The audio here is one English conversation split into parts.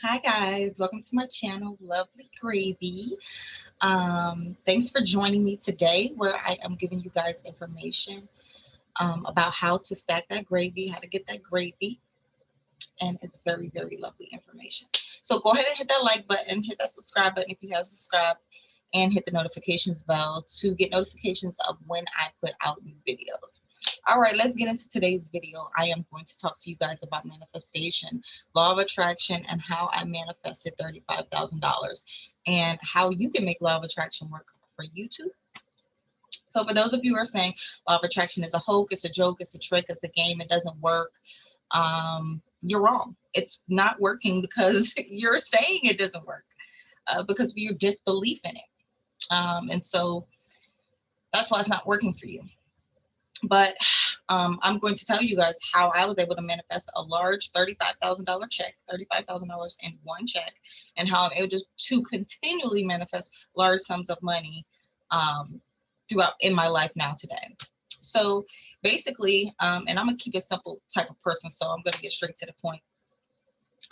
Hi guys, welcome to my channel, Lovely Gravy. Thanks for joining me today, where I am giving you guys information about how to stack that gravy, how to get that gravy, and it's very, very lovely information. So go ahead and hit that like button, hit that subscribe button if you have subscribed, and hit the notifications bell to get notifications of when I put out new videos. All right, let's get into today's video. I am going to talk to you guys about manifestation, law of attraction, and how I manifested $35,000 and how you can make law of attraction work for you too. So for those of you who are saying law of attraction is a hoax, it's a joke, it's a trick, it's a game, it doesn't work, you're wrong. It's not working because you're saying it doesn't work, because of your disbelief in it. And so that's why it's not working for you. But I'm going to tell you guys how I was able to manifest a large $35,000 check, $35,000 in one check, and how I'm able to continually manifest large sums of money throughout in my life now today. So basically, and I'm gonna keep a simple type of person, so I'm gonna get straight to the point.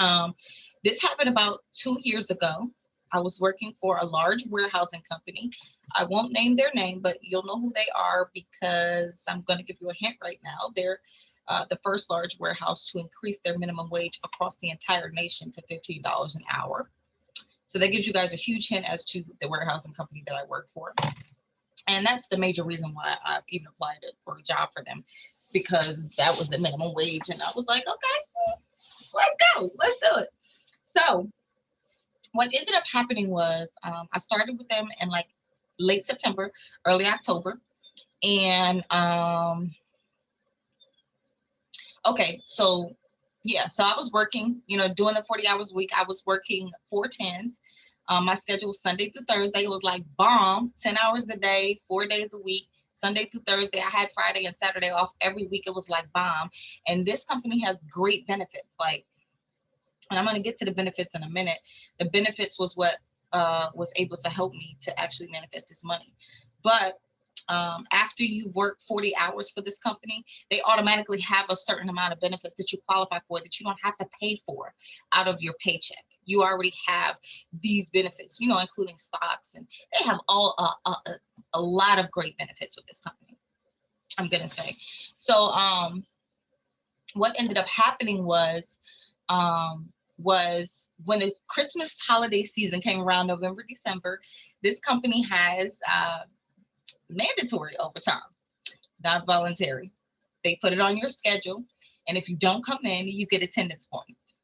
Um, this happened about 2 years ago. I was working for a large warehousing company. I won't name their name, but you'll know who they are because I'm going to give you a hint right now. They're the first large warehouse to increase their minimum wage across the entire nation to $15 an hour. So that gives you guys a huge hint as to the warehousing company that I work for. And that's the major reason why I even applied for a job for them, because that was the minimum wage. And I was like, okay, let's go, let's do it. So what ended up happening was I started with them in like late September, early October. And okay, so yeah, so I was working, doing the 40 hours a week. I was working 4 10s. My schedule was Sunday through Thursday. It was like bomb, 10 hours a day, 4 days a week. Sunday through Thursday. I had Friday and Saturday off every week. It was like bomb. And this company has great benefits. Like, and I'm going to get to the benefits in a minute. The benefits was what was able to help me to actually manifest this money. But after you work 40 hours for this company, they automatically have a certain amount of benefits that you qualify for that you don't have to pay for out of your paycheck. You already have these benefits, including stocks, and they have a lot of great benefits with this company, I'm going to say. So what ended up happening was when the Christmas holiday season came around, November, December, this company has mandatory overtime. It's not voluntary. They put it on your schedule, and if you don't come in, you get attendance points.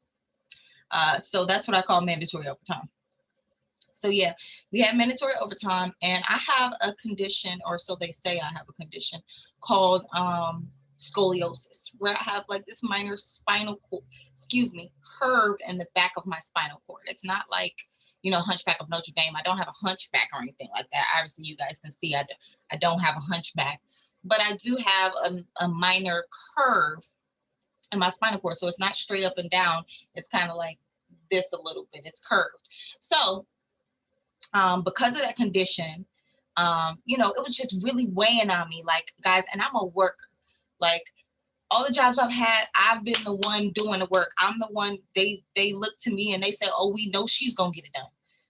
So that's what I call mandatory overtime. So yeah, we had mandatory overtime, and I have a condition, or so they say I have a condition called scoliosis, where I have like this minor spinal cord, curve in the back of my spinal cord. It's not like, Hunchback of Notre Dame. I don't have a hunchback or anything like that. Obviously, you guys can see I don't have a hunchback, but I do have a minor curve in my spinal cord. So it's not straight up and down. It's kind of like this a little bit. It's curved. So because of that condition, it was just really weighing on me. Like, guys, and I'm a worker. Like, all the jobs I've had, I've been the one doing the work. I'm the one, they look to me and they say, oh, we know she's gonna get it done.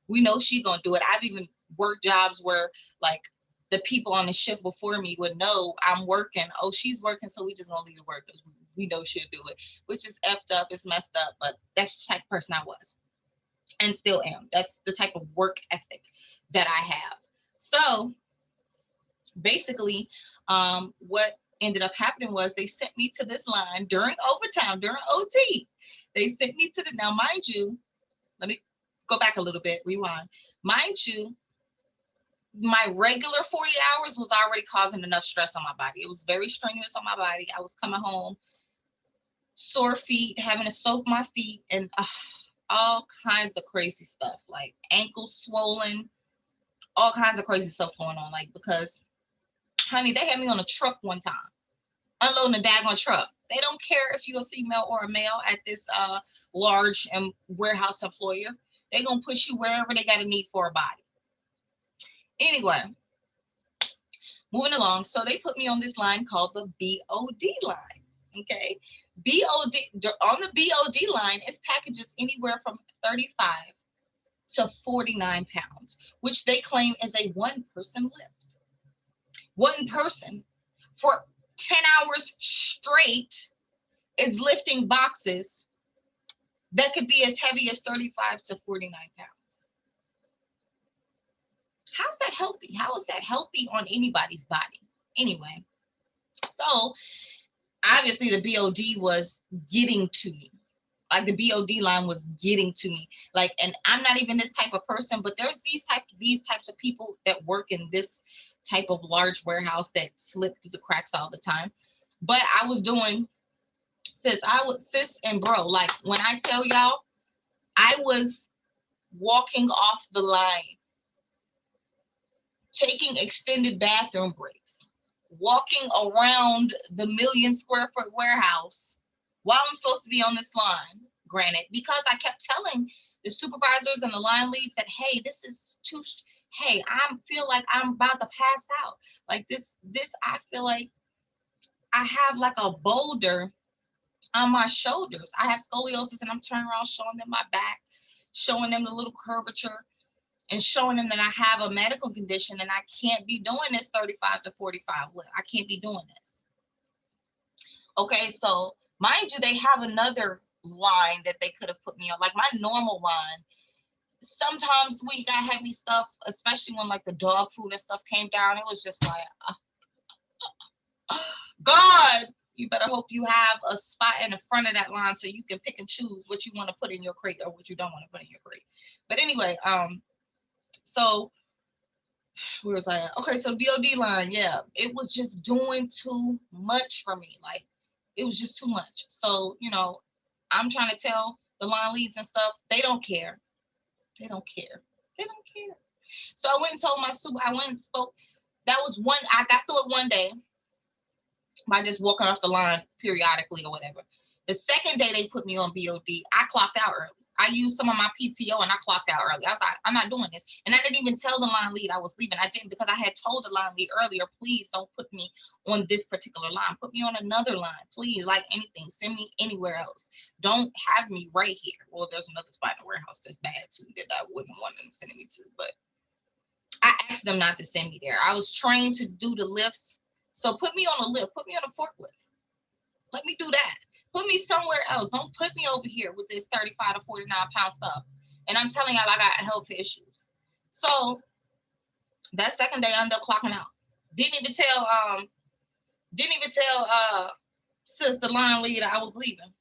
We know she's gonna do it. I've even worked jobs where like the people on the shift before me would know I'm working. Oh, she's working, so we just gonna leave the work because we know she'll do it, which is effed up, it's messed up, but that's the type of person I was and still am. That's the type of work ethic that I have. So basically, what ended up happening was they sent me to this line during overtime, during OT. They sent me to now mind you, let me go back a little bit, rewind. Mind you, my regular 40 hours was already causing enough stress on my body. It was very strenuous on my body. I was coming home, sore feet, having to soak my feet, and all kinds of crazy stuff, like ankles swollen, all kinds of crazy stuff going on. Like, because, honey, they had me on a truck one time, unloading a daggone truck. They don't care if you're a female or a male at this large warehouse employer. They're going to push you wherever they got a need for a body. Anyway, moving along. So they put me on this line called the BOD line. Okay. BOD, on the BOD line is packages anywhere from 35 to 49 pounds, which they claim is a one-person lift. One person for 10 hours straight is lifting boxes that could be as heavy as 35 to 49 pounds. How's that healthy? How is that healthy on anybody's body? Anyway, so obviously the BOD was getting to me. Like the BOD line was getting to me. Like, and I'm not even this type of person, but there's these types of people that work in this type of large warehouse that slip through the cracks all the time. But I was doing, sis and bro, like when I tell y'all, I was walking off the line, taking extended bathroom breaks, walking around the 1 million square foot warehouse while I'm supposed to be on this line, granted, because I kept telling the supervisors and the line leads that, hey, this is too, hey, I feel like I'm about to pass out. Like this, I feel like I have like a boulder on my shoulders. I have scoliosis and I'm turning around showing them my back, showing them the little curvature, and showing them that I have a medical condition and I can't be doing this 35 to 45 lift. I can't be doing this. Okay, so mind you, they have another line that they could have put me on, like my normal line. Sometimes we got heavy stuff, especially when like the dog food and stuff came down. It was just like, God, you better hope you have a spot in the front of that line so you can pick and choose what you want to put in your crate or what you don't want to put in your crate. But anyway, so where was I at? Okay, so BOD line, yeah, it was just doing too much for me. Like, it was just too much. So, you know, I'm trying to tell the line leads and stuff, they don't care. They don't care. They don't care. So I went and told my super, I went and spoke. That was one, I got through it one day by just walking off the line periodically or whatever. The second day they put me on BOD, I clocked out early. I used some of my PTO and I clocked out early. I was like, I'm not doing this. And I didn't even tell the line lead I was leaving. I didn't, because I had told the line lead earlier, please don't put me on this particular line. Put me on another line, please, like anything. Send me anywhere else. Don't have me right here. Well, there's another spot in the warehouse that's bad too that I wouldn't want them sending me to. But I asked them not to send me there. I was trained to do the lifts. So put me on a lift. Put me on a forklift. Let me do that. Put me somewhere else. Don't put me over here with this 35 to 49 pound stuff. And I'm telling y'all, I got health issues. So that second day, I ended up clocking out. Didn't even tell sis, the line leader, I was leaving.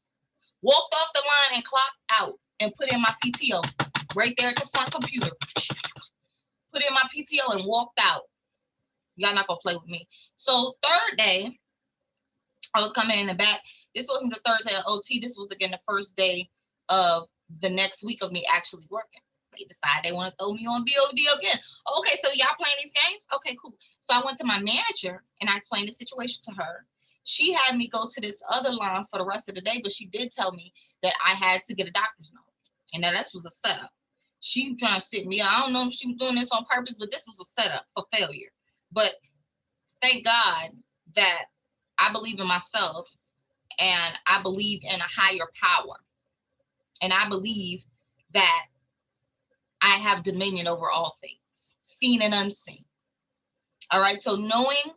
Walked off the line and clocked out and put in my PTO right there at the front computer. Put in my PTO and walked out. Y'all not gonna play with me. So third day, I was coming in the back. This wasn't the third day of OT. This was again the first day of the next week of me actually working. They decide they want to throw me on BOD again. Okay, so y'all playing these games? Okay, cool. So I went to my manager and I explained the situation to her. She had me go to this other line for the rest of the day, but she did tell me that I had to get a doctor's note. And that this was a setup. She was trying to sit me. I don't know if she was doing this on purpose, but this was a setup for failure. But thank God that I believe in myself and I believe in a higher power. And I believe that I have dominion over all things, seen and unseen. All right. So knowing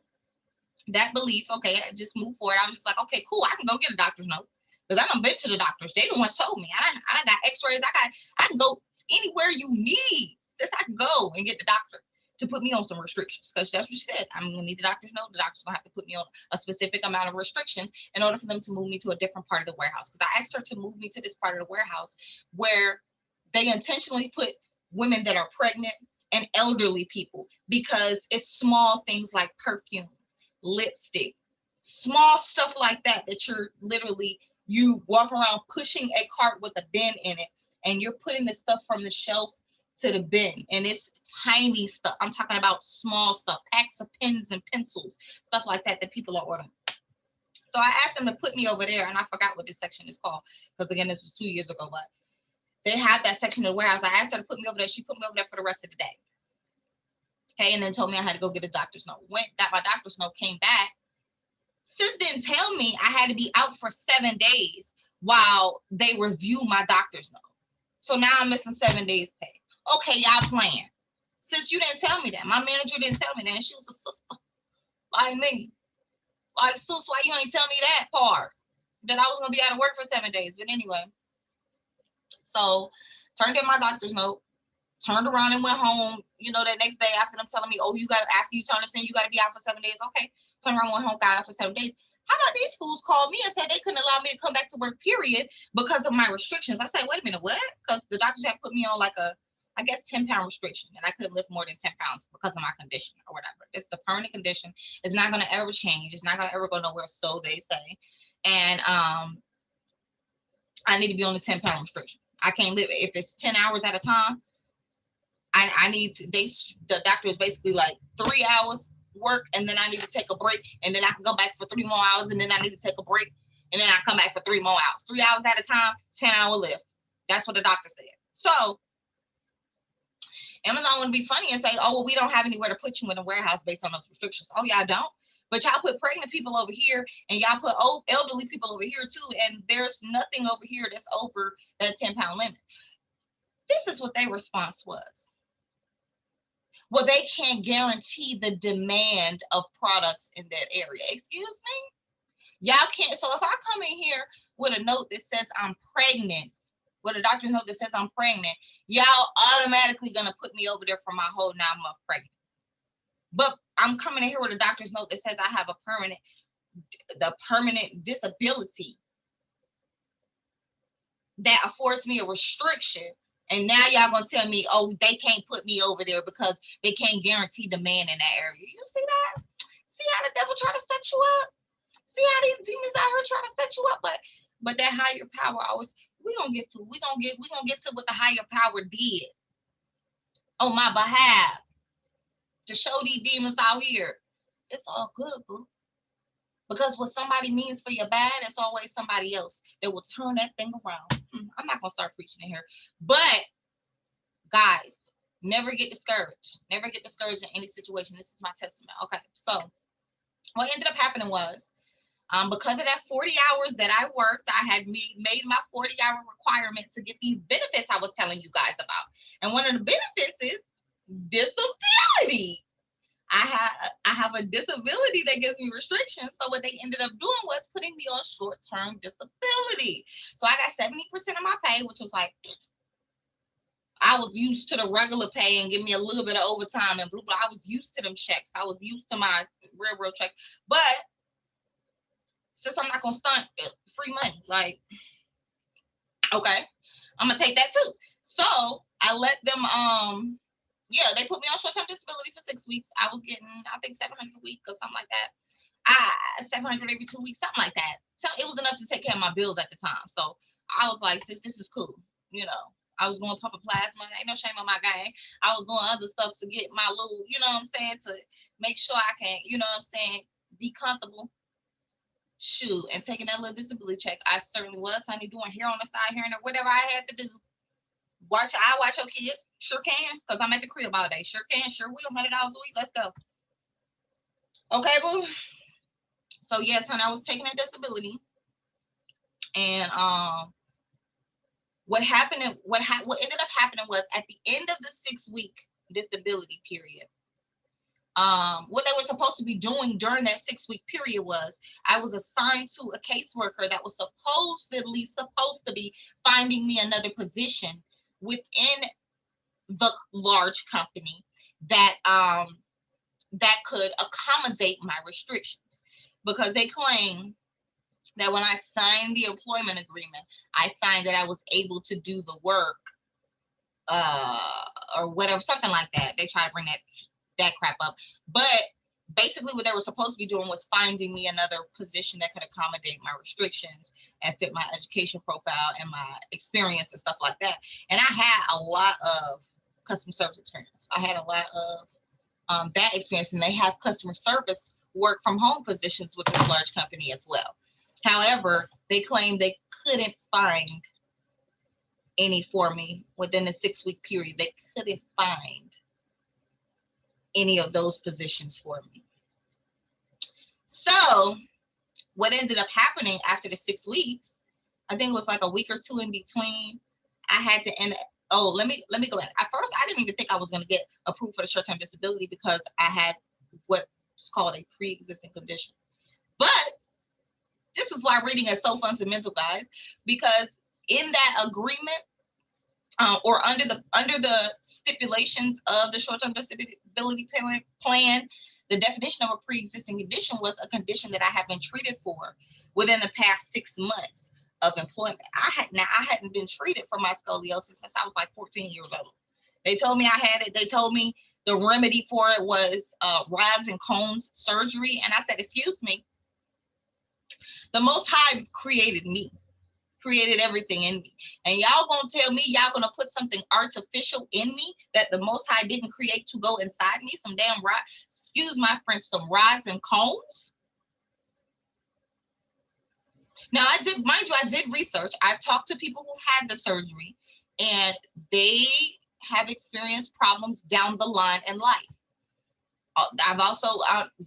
that belief, okay, I just moved forward. I was just like, okay, cool. I can go get a doctor's note because I done been to the doctors. They the ones told me. I got x-rays. I can go anywhere you need. This I can go and get the doctor to put me on some restrictions, because that's what she said. I'm gonna need the doctor's note. The doctor's gonna have to put me on a specific amount of restrictions in order for them to move me to a different part of the warehouse. Because I asked her to move me to this part of the warehouse where they intentionally put women that are pregnant and elderly people, because it's small things like perfume, lipstick, small stuff like that you're literally, you walk around pushing a cart with a bin in it and you're putting the stuff from the shelf to the bin, and it's tiny stuff. I'm talking about small stuff, packs of pens and pencils, stuff like that people are ordering. So I asked them to put me over there, and I forgot what this section is called, because again, this was 2 years ago, but they have that section of the warehouse. I asked her to put me over there. She put me over there for the rest of the day. Okay, and then told me I had to go get a doctor's note. Went, got my doctor's note, came back. Sis didn't tell me I had to be out for 7 days while they review my doctor's note. So now I'm missing 7 days pay. Okay, y'all playing. Since you didn't tell me that, my manager didn't tell me that, and she was a sister like me. Like, sis, why you ain't tell me that part? That I was gonna be out of work for 7 days. But anyway, so turned in my doctor's note, turned around and went home, that next day after them telling me, oh, after you turn this in, you gotta be out for 7 days. Okay. Turned around, went home, got out for 7 days. How about these fools called me and said they couldn't allow me to come back to work, period, because of my restrictions? I said, wait a minute, what? Because the doctors had put me on like I guess 10-pound restriction, and I couldn't lift more than 10 pounds because of my condition or whatever. It's a permanent condition. It's not gonna ever change. It's not gonna ever go nowhere, so they say. And I need to be on the 10-pound restriction. I can't live if it's 10 hours at a time. I need to, the doctor is basically like 3 hours work, and then I need to take a break, and then I can come back for 3 more hours, and then I need to take a break, and then I come back for 3 more hours. 3 hours at a time, 10-hour lift. That's what the doctor said. So Amazon would be funny and say, oh, well, we don't have anywhere to put you in a warehouse based on those restrictions. Oh, y'all don't? But y'all put pregnant people over here, and y'all put old elderly people over here too, and there's nothing over here that's over that 10-pound limit. This is what their response was. Well, they can't guarantee the demand of products in that area. Excuse me? Y'all can't. So if I come in here with a note that says I'm pregnant, with a doctor's note that says I'm pregnant, y'all automatically going to put me over there for my whole 9-month pregnancy. But I'm coming in here with a doctor's note that says I have a permanent disability that affords me a restriction. And now y'all gonna tell me, oh, they can't put me over there because they can't guarantee demand in that area. You see that? See how the devil try to set you up? See how these demons out here trying to set you up? But that higher power always, we gonna get to what the higher power did on my behalf to show these demons out here. It's all good, boo. Because what somebody means for your bad, it's always somebody else that will turn that thing around. I'm not going to start preaching in here. But, guys, never get discouraged. Never get discouraged in any situation. This is my testament. Okay, so what ended up happening was, because of that 40 hours that I worked, I had made my 40-hour requirement to get these benefits I was telling you guys about. And one of the benefits is disability. I have a disability that gives me restrictions. So what they ended up doing was putting me on short-term disability. So I got 70% of my pay, which was like, I was used to the regular pay and give me a little bit of overtime and blah, blah. I was used to them checks. I was used to my railroad check. But since I'm not going to stunt, free money. Like, okay, I'm going to take that too. So I let them, yeah, they put me on short-term disability for 6 weeks. I was getting, I think, $700 a week or something like that. 700 every 2 weeks, something like that. So it was enough to take care of my bills at the time. So I was like, sis, this is cool. I was going pump a plasma. Ain't no shame on my game. I was doing other stuff to get my little, to make sure I can, be comfortable. Shoot, and taking that little disability check. I certainly was, honey, doing hair on the side, here and whatever I had to do. I watch your kids. Sure can, because I'm at the crib all day. Sure can, sure will. $100 a week. Let's go. Okay, boo. So yes, honey, I was taking a disability, and what ended up happening was at the end of the 6-week disability period, what they were supposed to be doing during that 6-week period was I was assigned to a caseworker that was supposed to be finding me another position within the large company that could accommodate my restrictions, because they claim that when I signed the employment agreement, I signed that I was able to do the work, or whatever, something like that. They try to bring that crap up, but basically what they were supposed to be doing was finding me another position that could accommodate my restrictions and fit my education profile and my experience and stuff like that. And I had a lot of customer service experience. I had a lot of that experience, and they have customer service work from home positions with this large company as well. However, they claim they couldn't find any for me within the 6-week period. They couldn't find any of those positions for me. So what ended up happening after the 6 weeks, I think it was like a week or two in between, I had to end. Oh, let me go back. At first, I didn't even think I was going to get approved for the short-term disability because I had what's called a pre-existing condition. But this is why reading is so fundamental, guys, because in that agreement, or under the stipulations of the short-term disability plan, the definition of a pre-existing condition was a condition that I have been treated for within the past 6 months of employment. I hadn't been treated for my scoliosis since I was like 14 years old. They told me I had it. They told me the remedy for it was rods and cones surgery, and I said, "Excuse me, the Most High created me." Created everything in me. And y'all gonna tell me y'all gonna put something artificial in me that the Most High didn't create to go inside me? Some damn rod, excuse my French, some rods and cones? Now I did, mind you, I did research. I've talked to people who had the surgery and they have experienced problems down the line in life. I've also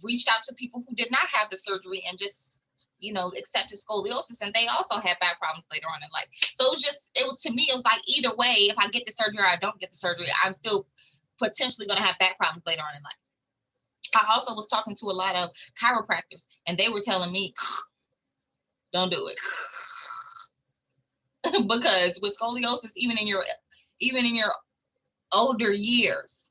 reached out to people who did not have the surgery and just accepted scoliosis, and they also had back problems later on in life. So it was to me, it was like either way, if I get the surgery or I don't get the surgery, I'm still potentially going to have back problems later on in life. I also was talking to a lot of chiropractors, and they were telling me, don't do it. Because with scoliosis, even in your older years,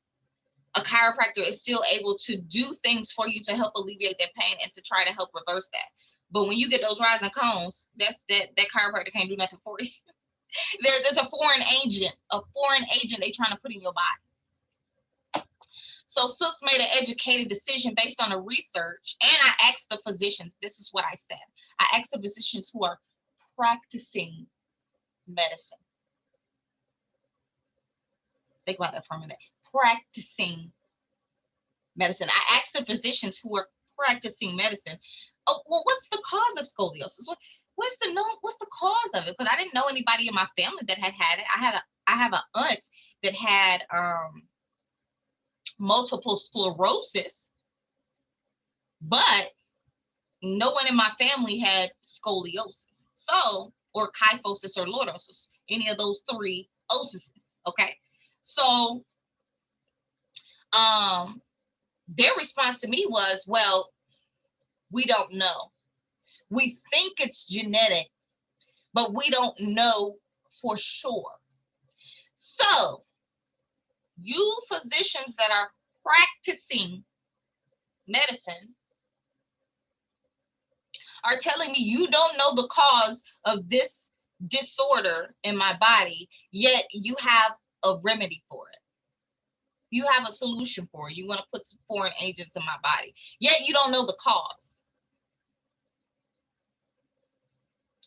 a chiropractor is still able to do things for you to help alleviate that pain and to try to help reverse that. But when you get those rods and cones, that chiropractor can't do nothing for you. There's a foreign agent they trying to put in your body. So Sis made an educated decision based on the research, and I asked the physicians. This is what I said. I asked the physicians who are practicing medicine. Think about that for a minute. Practicing medicine. I asked the physicians who are practicing medicine, oh, well, what's the cause of scoliosis? What's the cause of it? Because I didn't know anybody in my family that had it. I have an aunt that had multiple sclerosis, but no one in my family had scoliosis. So, or kyphosis or lordosis, any of those three osises. Okay. So, their response to me was, well, we don't know. We think it's genetic, but we don't know for sure. So, you physicians that are practicing medicine are telling me you don't know the cause of this disorder in my body, yet you have a remedy for it. You have a solution for it. You want to put some foreign agents in my body, yet you don't know the cause.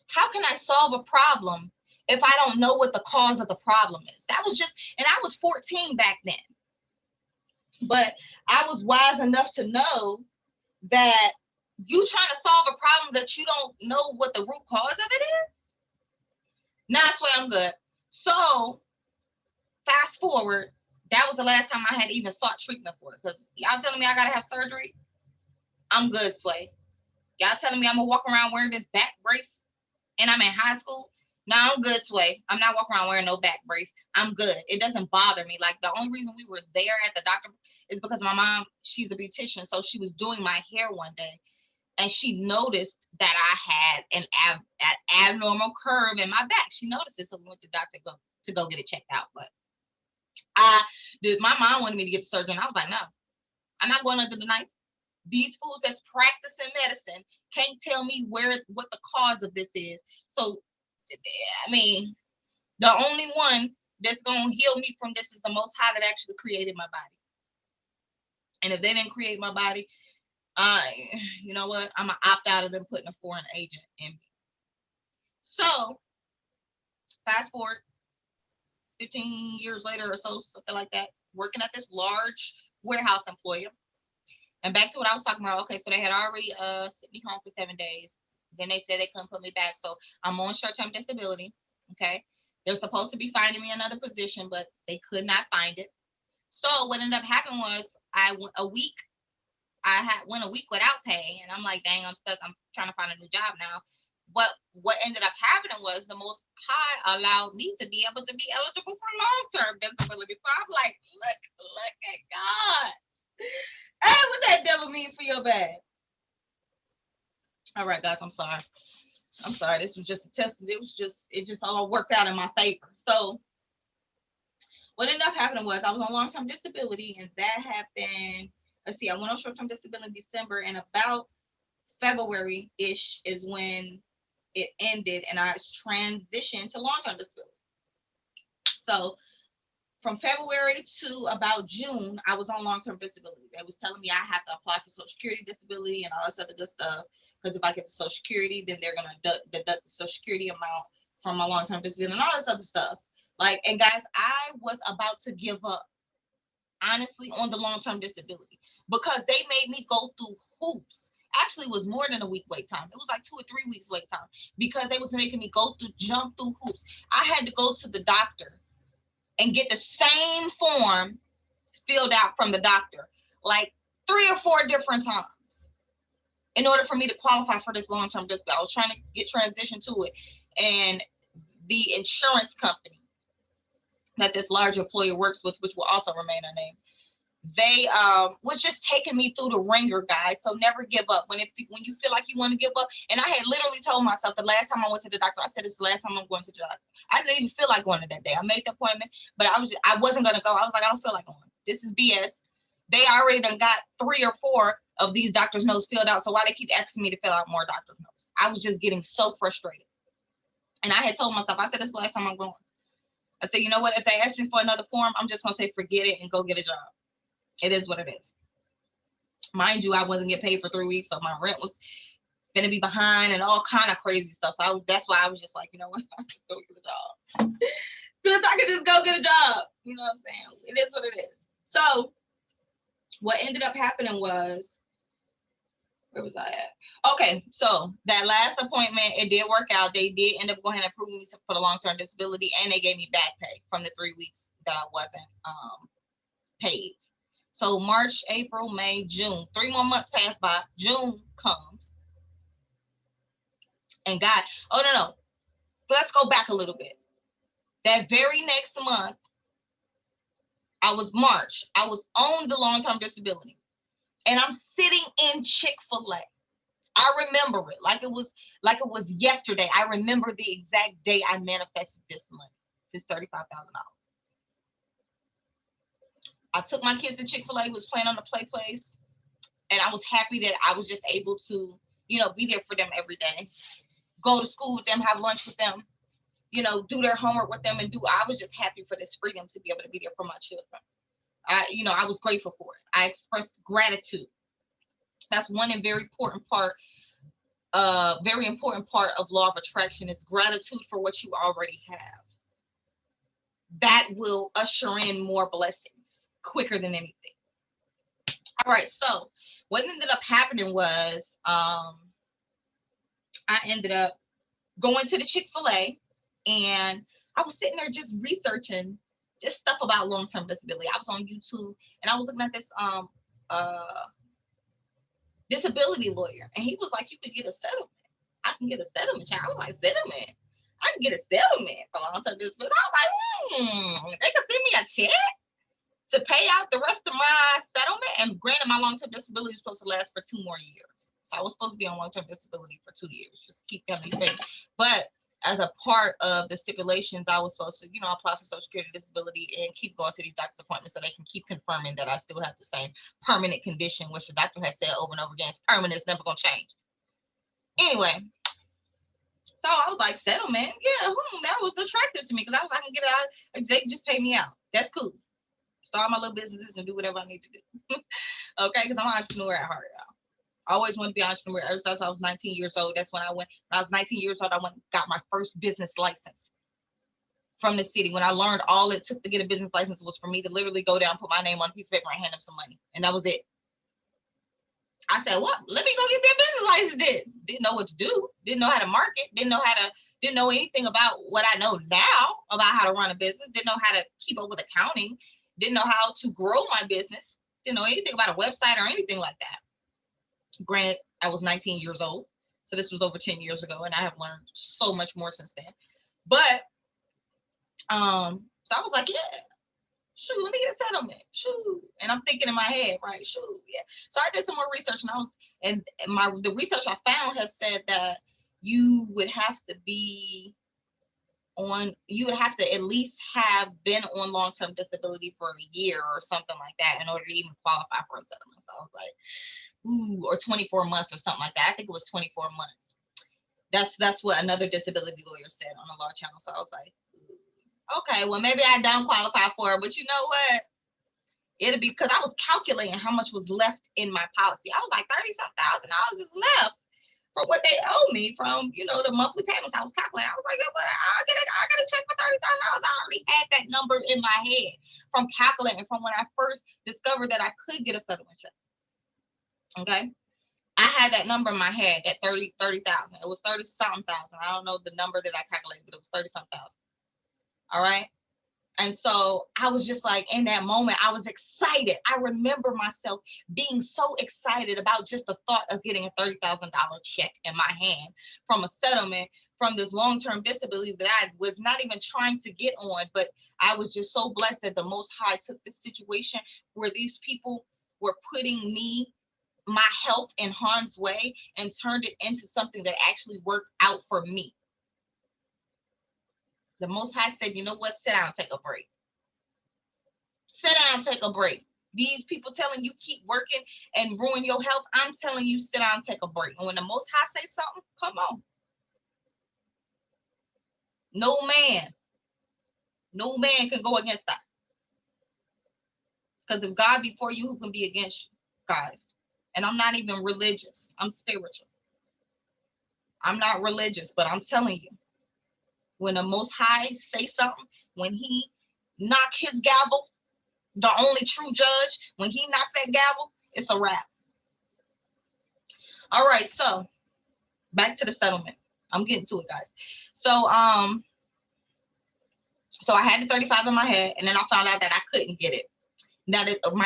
How can I solve a problem if I don't know what the cause of the problem is? And I was 14 back then. But I was wise enough to know that you trying to solve a problem that you don't know what the root cause of it is. Now that's why I'm good. So fast forward, that was the last time I had even sought treatment for it. Because y'all telling me I gotta have surgery, I'm good, Sway. Y'all telling me I'm gonna walk around wearing this back brace and I'm in high school? No, I'm good, Sway. I'm not walking around wearing no back brace. I'm good. It doesn't bother me. Like, the only reason we were there at the doctor is because my mom, she's a beautician, so she was doing my hair one day, and she noticed that I had an abnormal curve in my back. She noticed it, so we went to the doctor to go get it checked out. But my mom wanted me to get the surgery, and I was like, no, I'm not going under the knife. These fools that's practicing medicine can't tell me what the cause of this is. So, I mean, the only one that's going to heal me from this is the Most High that actually created my body. And if they didn't create my body, you know what? I'm going to opt out of them putting a foreign agent in me. So, fast forward 15 years later or so, something like that, working at this large warehouse employer. And back to what I was talking about. Okay, so they had already sent me home for 7 days. Then they said they couldn't put me back. So I'm on short-term disability. Okay. They're supposed to be finding me another position, but they could not find it. So what ended up happening was I went a week without pay. And I'm like, dang, I'm stuck. I'm trying to find a new job now. what ended up happening was the Most High allowed me to be able to be eligible for long-term disability. So I'm like, look at God. Hey, what that devil mean for your bad? All right, guys, I'm sorry. This was just a test. It just all worked out in my favor. So what ended up happening was I was on long-term disability, and that happened. Let's see, I went on short-term disability in December, and about February-ish is when it ended, and I transitioned to long-term disability. So from February to about June, I was on long-term disability. They was telling me I have to apply for Social Security disability and all this other good stuff, because if I get the Social Security, then they're gonna deduct the Social Security amount from my long-term disability and all this other stuff. Like, and guys, I was about to give up, honestly, on the long-term disability, because they made me go through hoops. Actually, it was more than a week wait time. It was like 2 or 3 weeks wait time, because they was making me jump through hoops. I had to go to the doctor and get the same form filled out from the doctor like 3 or 4 different times in order for me to qualify for this long-term disability. I was trying to get transitioned to it, and the insurance company that this large employer works with, which will also remain unnamed, they was just taking me through the ringer, guys. So never give up when you feel like you want to give up. And I had literally told myself the last time I went to the doctor, I said, it's the last time I'm going to the doctor. I didn't even feel like going to that day. I made the appointment, but I wasn't going to go. I was like, I don't feel like going. This is BS. They already done got 3 or 4 of these doctor's notes filled out. So why they keep asking me to fill out more doctor's notes? I was just getting so frustrated. And I had told myself, I said, this is the last time I'm going. I said, you know what? If they ask me for another form, I'm just going to say, forget it and go get a job. It is what it is. Mind you, I wasn't getting paid for 3 weeks, so my rent was going to be behind and all kind of crazy stuff. So that's why I was just like, you know what? I'll just go get a job. Because I could just go get a job. You know what I'm saying? It is what it is. So what ended up happening was, where was I at? Okay, so that last appointment, it did work out. They did end up going ahead and approving me for the long-term disability, and they gave me back pay from the 3 weeks that I wasn't paid. So March, April, May, June, 3 more months pass by. June comes. And God, oh no. Let's go back a little bit. That very next month, March, I was on the long-term disability. And I'm sitting in Chick-fil-A. I remember it like it was yesterday. I remember the exact day I manifested this money, this $35,000. I took my kids to Chick-fil-A, was playing on the play place, and I was happy that I was just able to, be there for them every day, go to school with them, have lunch with them, do their homework with them, I was just happy for this freedom to be able to be there for my children. I was grateful for it. I expressed gratitude. That's one and very important part of law of attraction is gratitude for what you already have. That will usher in more blessings quicker than anything. All right, so what ended up happening was I ended up going to the Chick-fil-A, and I was sitting there just researching just stuff about long-term disability. I was on YouTube, and I was looking at this disability lawyer, and he was like, you could get a settlement. I can get a settlement. I was like, settlement? I can get a settlement for long-term disability. I was like, they can send me a check to pay out the rest of my settlement. And granted, my long-term disability is supposed to last for 2 more years. So I was supposed to be on long-term disability for 2 years. Just keep them in faith. But as a part of the stipulations, I was supposed to, apply for Social Security disability and keep going to these doctor's appointments so they can keep confirming that I still have the same permanent condition, which the doctor has said over and over again, it's permanent, it's never going to change. Anyway, so I was like, settlement? Yeah, that was attractive to me because I was like, I can get out. They just pay me out. That's cool. Start my little businesses and do whatever I need to do. Okay, because I'm an entrepreneur at heart, y'all. I always wanted to be an entrepreneur ever since I was 19 years old. That's when I was 19 years old, I went and got my first business license from the city. When I learned all it took to get a business license was for me to literally go down, put my name on a piece of paper, and hand them some money. And that was it. I said, what? Let me go get me a business license. Didn't know what to do. Didn't know how to market. Didn't know anything about what I know now about how to run a business. Didn't know how to keep up with accounting. Didn't know how to grow my business. Didn't know anything about a website or anything like that. Granted, I was 19 years old. So this was over 10 years ago, and I have learned so much more since then. But so I was like, yeah, shoot, let me get a settlement. Shoot. And I'm thinking in my head, right? Shoot, yeah. So I did some more research, and the research I found has said that you would have to at least have been on long-term disability for a year or something like that in order to even qualify for a settlement. So I was like, ooh, or 24 months or something like that. I think it was 24 months. That's what another disability lawyer said on the Law Channel. So I was like, okay, well, maybe I don't qualify for it, but you know what? It'll be because I was calculating how much was left in my policy. I was like, $30,000 is left for what they owe me from, the monthly payments. I was calculating. I was like, but I get a check for $30,000. I already had that number in my head from calculating from when I first discovered that I could get a settlement check. Okay. I had that number in my head at 30,000. It was 30-something thousand. I don't know the number that I calculated, but it was 30-something thousand. All right. And so I was just like, in that moment, I was excited. I remember myself being so excited about just the thought of getting a $30,000 check in my hand from a settlement from this long-term disability that I was not even trying to get on. But I was just so blessed that the Most High took this situation where these people were putting my health in harm's way and turned it into something that actually worked out for me. The Most High said, you know what? Sit down, take a break. Sit down, take a break. These people telling you keep working and ruin your health. I'm telling you, sit down, take a break. And when the Most High say something, come on. No man can go against that. Because if God be for you, who can be against you, guys? And I'm not even religious. I'm spiritual. I'm not religious, but I'm telling you, when the Most High say something, when he knock his gavel, the only true judge, when he knocked that gavel, it's a wrap. All right, so back to the settlement. I'm getting to it, guys. So so I had the 35 in my head, and then I found out that I couldn't get it.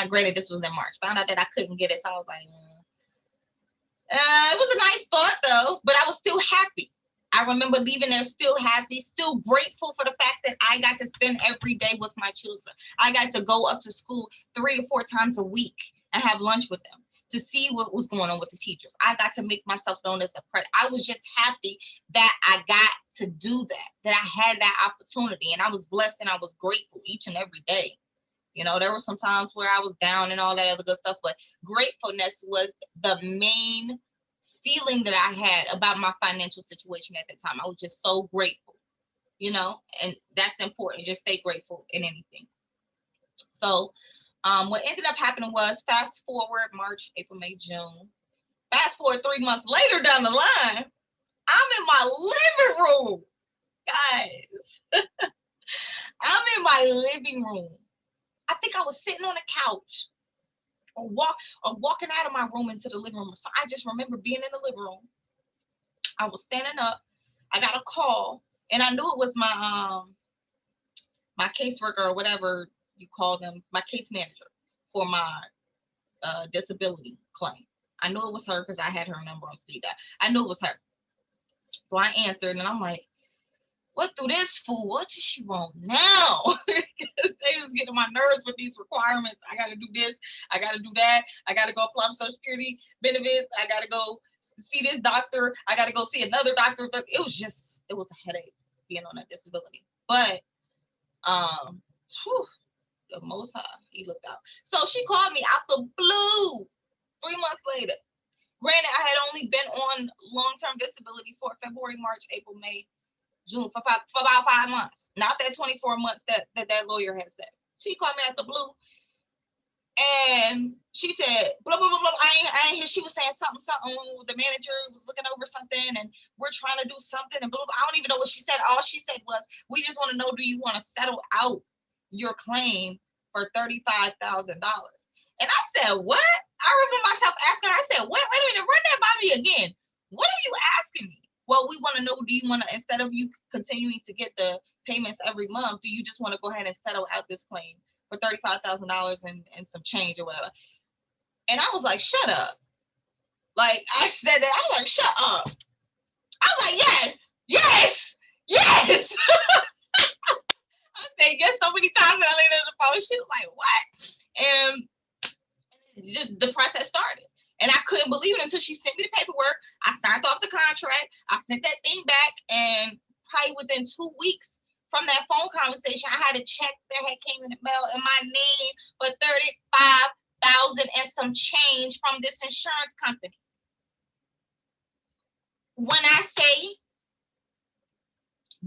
Granted, this was in March. Found out that I couldn't get it, so I was like, it was a nice thought though, but I was still happy. I remember leaving there still happy, still grateful for the fact that I got to spend every day with my children. I got to go up to school 3 to 4 times a week and have lunch with them to see what was going on with the teachers. I got to make myself known as a presence. I was just happy that I got to do that I had that opportunity, and I was blessed and I was grateful each and every day. There were some times where I was down and all that other good stuff, but gratefulness was the main feeling that I had about my financial situation at that time. I was just so grateful, and that's important. Just stay grateful in anything. So what ended up happening was, fast forward March, April, May, June. Fast forward 3 months later down the line, I'm in my living room, guys. I'm in my living room. I think I was sitting on a couch or walking out of my room into the living room. So I just remember being in the living room. I was standing up. I got a call, and I knew it was my caseworker, or whatever you call them, my case manager for my disability claim. I knew it was her because I had her number on speed dial. I knew it was her. So I answered, and I'm like, what do this fool? What does she want now? Because they was getting my nerves with these requirements. I got to do this. I got to do that. I got to go apply for Social Security benefits. I got to go see this doctor. I got to go see another doctor. But it was a headache being on that disability. But the Most High, he looked out. So she called me out the blue 3 months later. Granted, I had only been on long-term disability for February, March, April, May, June, for about 5 months. Not that 24 months that lawyer had said. She called me out the blue, and she said, blah, blah, blah, blah. I ain't hear. She was saying something. The manager was looking over something, and we're trying to do something, and blah, blah, blah. I don't even know what she said. All she said was, we just want to know, do you want to settle out your claim for $35,000? And I said, what? I remember myself asking her, I said, what? Wait a minute, run that by me again. What are you asking me? Well, we want to know, do you want to, instead of you continuing to get the payments every month, do you just want to go ahead and settle out this claim for $35,000 and some change or whatever? And I was like, shut up. Like, I said that. I was like, shut up. was like, yes, yes, yes. I said yes so many times that I laid on the phone. She was like, what? And just the process started. And I couldn't believe it until she sent me the paperwork. I signed off the contract. I sent that thing back, and probably within 2 weeks from that phone conversation, I had a check that had came in the mail in my name for $35,000 and some change from this insurance company. When I say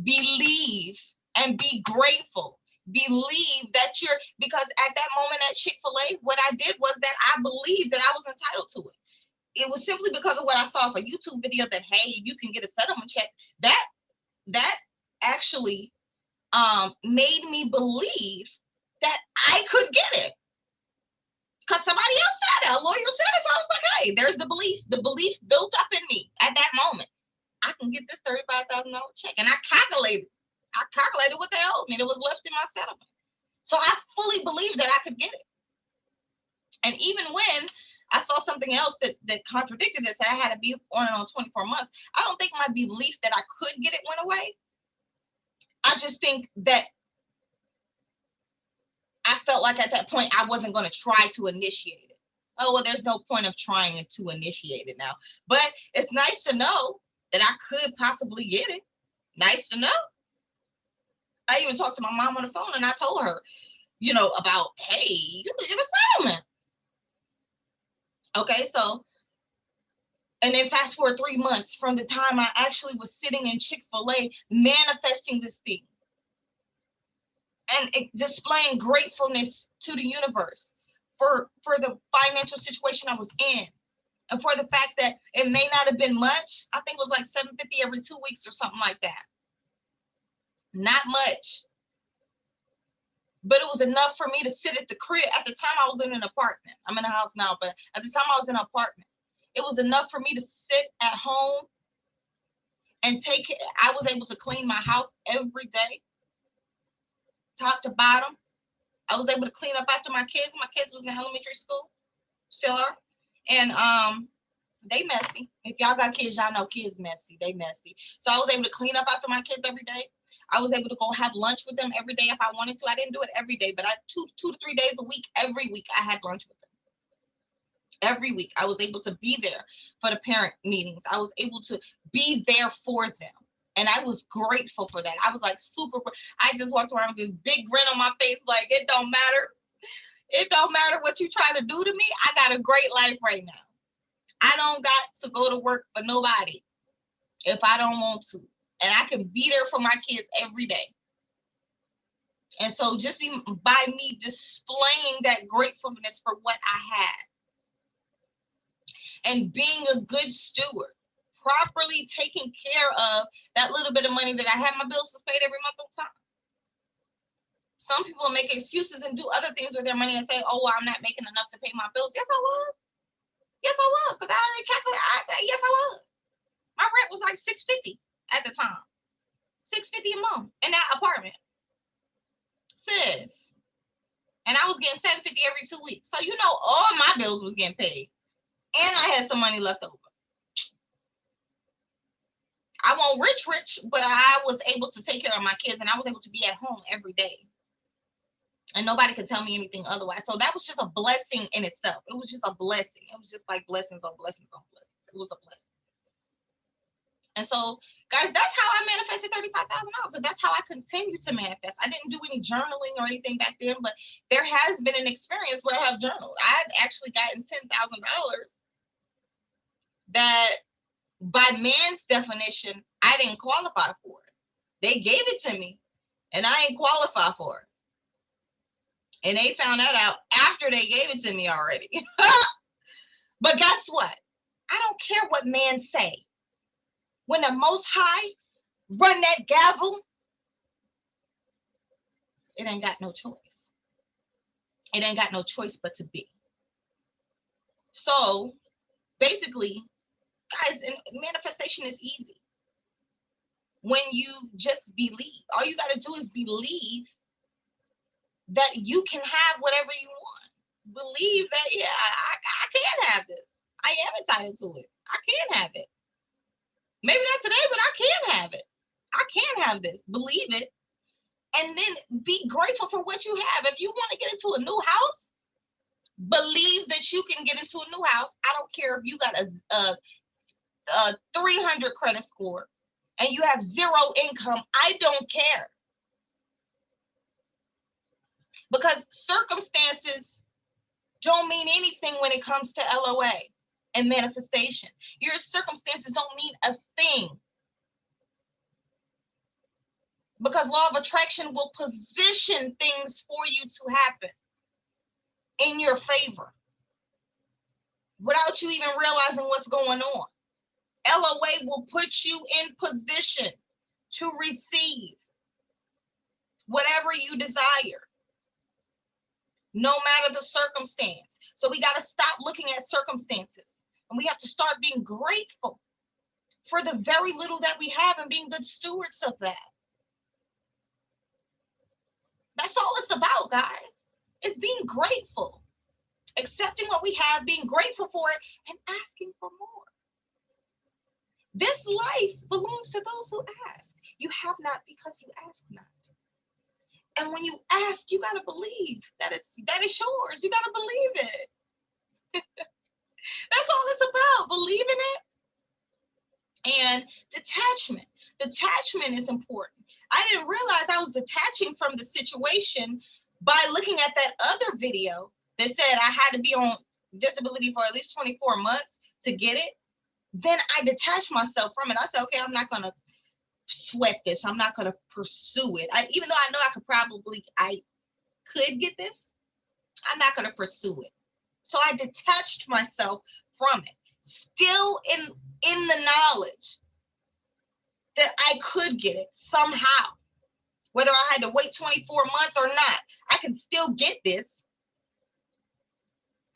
believe and be grateful, believe that you're, because at that moment at Chick-fil-A, what I did was that I believed that I was entitled to it. It was simply because of what I saw of a YouTube video that, hey, you can get a settlement check. That actually made me believe that I could get it. Because somebody else said it, a lawyer said it. So I was like, hey, there's the belief. The belief built up in me at that moment. I can get this $35,000 check. And I calculated what they owed me. It was left in my settlement. So I fully believed that I could get it. And even when I saw something else that contradicted this, I had to be on and on 24 months. I don't think my belief that I could get it went away. I just think that I felt like at that point I wasn't going to try to initiate it. Oh, well, there's no point of trying to initiate it now. But it's nice to know that I could possibly get it. Nice to know. I even talked to my mom on the phone and I told her, about, hey, you could get a settlement. Okay, so, and then fast forward 3 months from the time I actually was sitting in Chick-fil-A manifesting this thing and displaying gratefulness to the universe for the financial situation I was in, and for the fact that it may not have been much. I think it was like $750 every 2 weeks or something like that. Not much, but it was enough for me to sit at the crib. At the time I was in an apartment. I'm in a house now, but at the time I was in an apartment. It was enough for me to sit at home and I was able to clean my house every day, top to bottom. I was able to clean up after my kids. My kids was in elementary school, still are. And they messy. If y'all got kids, y'all know kids messy. They messy. So I was able to clean up after my kids every day. I was able to go have lunch with them every day if I wanted to. I didn't do it every day, but two to 3 days a week, every week I had lunch with them. Every week I was able to be there for the parent meetings. I was able to be there for them. And I was grateful for that. I was like I just walked around with this big grin on my face, like, it don't matter. It don't matter what you try to do to me. I got a great life right now. I don't got to go to work for nobody if I don't want to. And I can be there for my kids every day. And so just by me displaying that gratefulness for what I had and being a good steward, properly taking care of that little bit of money that I had, my bills was paid every month on time. Some people make excuses and do other things with their money and say, oh, well, I'm not making enough to pay my bills. Yes, I was. Yes, I was, because I already calculated. Yes, I was. My rent was like $650 at the time. $650 a month in that apartment. Sis. And I was getting $750 every 2 weeks. So all my bills was getting paid. And I had some money left over. I won't rich, but I was able to take care of my kids, and I was able to be at home every day. And nobody could tell me anything otherwise. So that was just a blessing in itself. It was just a blessing. It was just like blessings on blessings on blessings. It was a blessing. And so, guys, that's how I manifested $35,000. And that's how I continue to manifest. I didn't do any journaling or anything back then, but there has been an experience where I have journaled. I've actually gotten $10,000 that, by man's definition, I didn't qualify for it. They gave it to me, and I ain't qualified for it. And they found that out after they gave it to me already. But guess what? I don't care what man say. When the Most High run that gavel, it ain't got no choice. It ain't got no choice but to be. So basically, guys, manifestation is easy. When you just believe, all you got to do is believe that you can have whatever you want. Believe that, yeah, I can have this. I am entitled to it. I can have it. Maybe not today, but I can have it. I can have this. Believe it. And then be grateful for what you have. If you want to get into a new house, believe that you can get into a new house. I don't care if you got a 300 credit score and you have zero income. I don't care. Because circumstances don't mean anything when it comes to LOA and manifestation. Your circumstances don't mean a thing. Because law of attraction will position things for you to happen in your favor without you even realizing what's going on. LOA will put you in position to receive whatever you desire, no matter the circumstance. So we got to stop looking at circumstances, and we have to start being grateful for the very little that we have and being good stewards of that. That's all it's about, guys. It's being grateful, accepting what we have, being grateful for it, and asking for more. This life belongs to those who ask. You have not because you ask not. And when you ask, you got to believe that is yours. You got to believe it. That's all it's about, believing it. And detachment. Detachment is important. I didn't realize I was detaching from the situation by looking at that other video that said I had to be on disability for at least 24 months to get it. Then I detached myself from it. I said, okay, I'm not going to sweat this. I'm not going to pursue it. Even though I know I could get this, I'm not going to pursue it. So I detached myself from it, still in the knowledge that I could get it somehow, whether I had to wait 24 months or not. I could still get this.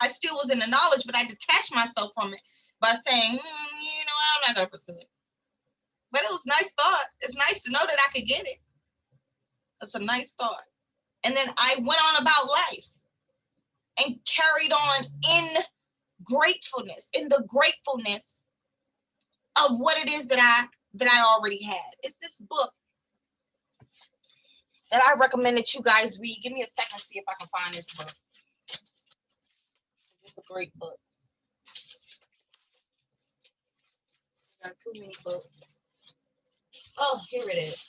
I still was in the knowledge, but I detached myself from it by saying, I'm not going to pursue it. But it was a nice thought. It's nice to know that I could get it. That's a nice thought. And then I went on about life and carried on in gratefulness, in the gratefulness of what it is that I already had. It's this book that I recommend that you guys read. Give me a second to see if I can find this book. It's a great book. Got too many books. Oh, here it is.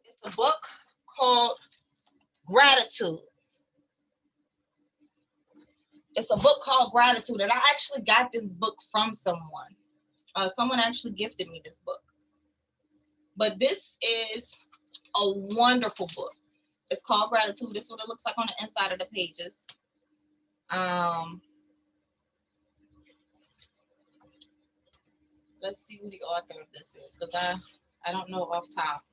It's a book called Gratitude. It's a book called Gratitude, and I actually got this book from someone. Someone actually gifted me this book. But this is a wonderful book. It's called Gratitude. This is what it looks like on the inside of the pages. Let's see who the author of this is, because I don't know off top.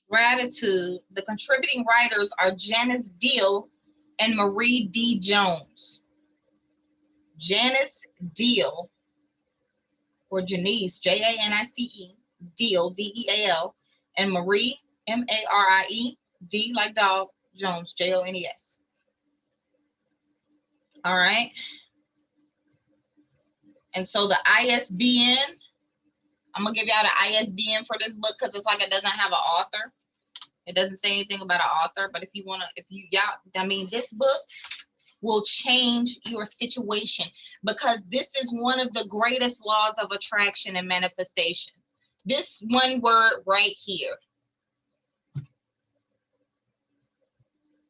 Gratitude. The contributing writers are Janice Deal and Marie D. Jones. Janice Deal, or Janice, Janice, Deal, Deal, and Marie, Marie, D like dog, Jones, Jones. All right. And so the ISBN, I'm going to give y'all the ISBN for this book because it's like it doesn't have an author. It doesn't say anything about an author, but this book will change your situation, because this is one of the greatest laws of attraction and manifestation. This one word right here.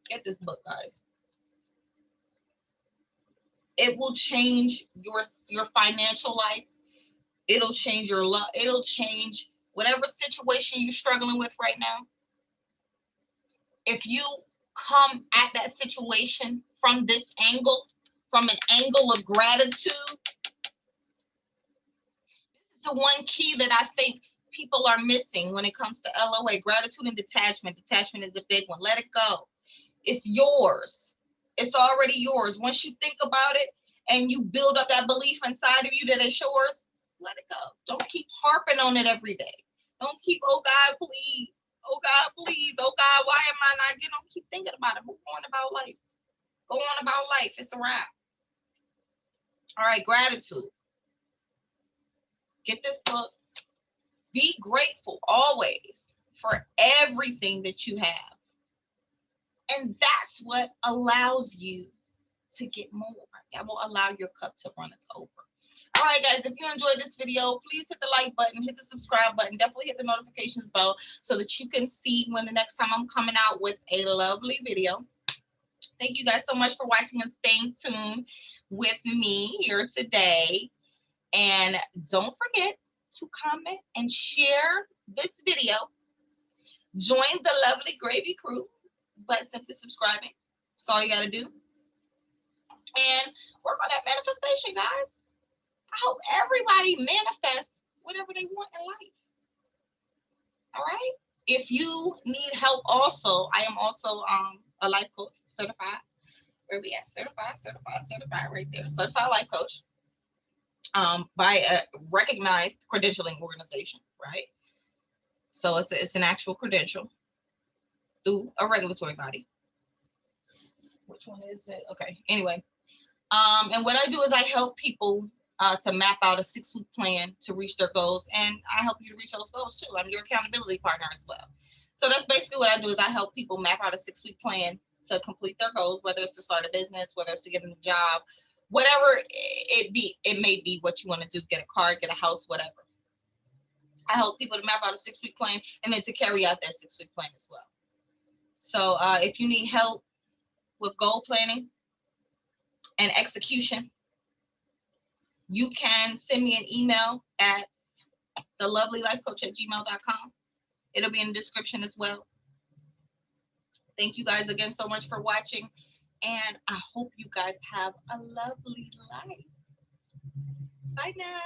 Get this book, guys. It will change your financial life. It'll change your love. It'll change whatever situation you're struggling with right now. If you come at that situation from this angle, from an angle of gratitude, this is the one key that I think people are missing when it comes to LOA. Gratitude and detachment. Detachment is the big one. Let it go. It's yours. It's already yours. Once you think about it and you build up that belief inside of you that it's yours, let it go. Don't keep harping on it every day. Don't keep, oh God, please. Oh God, please. Oh God, why am I not getting on? Keep thinking about it. Move on about life. Go on about life. It's a wrap. All right, gratitude. Get this book. Be grateful always for everything that you have. And that's what allows you to get more. That will allow your cup to run over. All right, guys, if you enjoyed this video, please hit the like button, hit the subscribe button, definitely hit the notifications bell so that you can see when the next time I'm coming out with a lovely video. Thank you guys so much for watching and staying tuned with me here today. And don't forget to comment and share this video. Join the lovely Gravy crew by simply subscribing. That's all you got to do. And work on that manifestation, guys. I hope everybody manifests whatever they want in life. All right? If you need help also, I am also a life coach, certified. Where we at? Certified right there. Certified life coach by a recognized credentialing organization, right? So it's an actual credential through a regulatory body. Which one is it? Okay, anyway. And what I do is I help people to map out a 6-week plan to reach their goals, and I help you to reach those goals too. I'm your accountability partner as well. So that's basically what I do is I help people map out a 6-week plan to complete their goals, whether it's to start a business, whether it's to get a new job, whatever it may be what you want to do, get a car, get a house, whatever. I help people to map out a 6-week plan and then to carry out that 6-week plan as well. So if you need help with goal planning and execution, you can send me an email at thelovelylifecoach@gmail.com. It'll be in the description as well. Thank you guys again so much for watching, and I hope you guys have a lovely life. Bye now.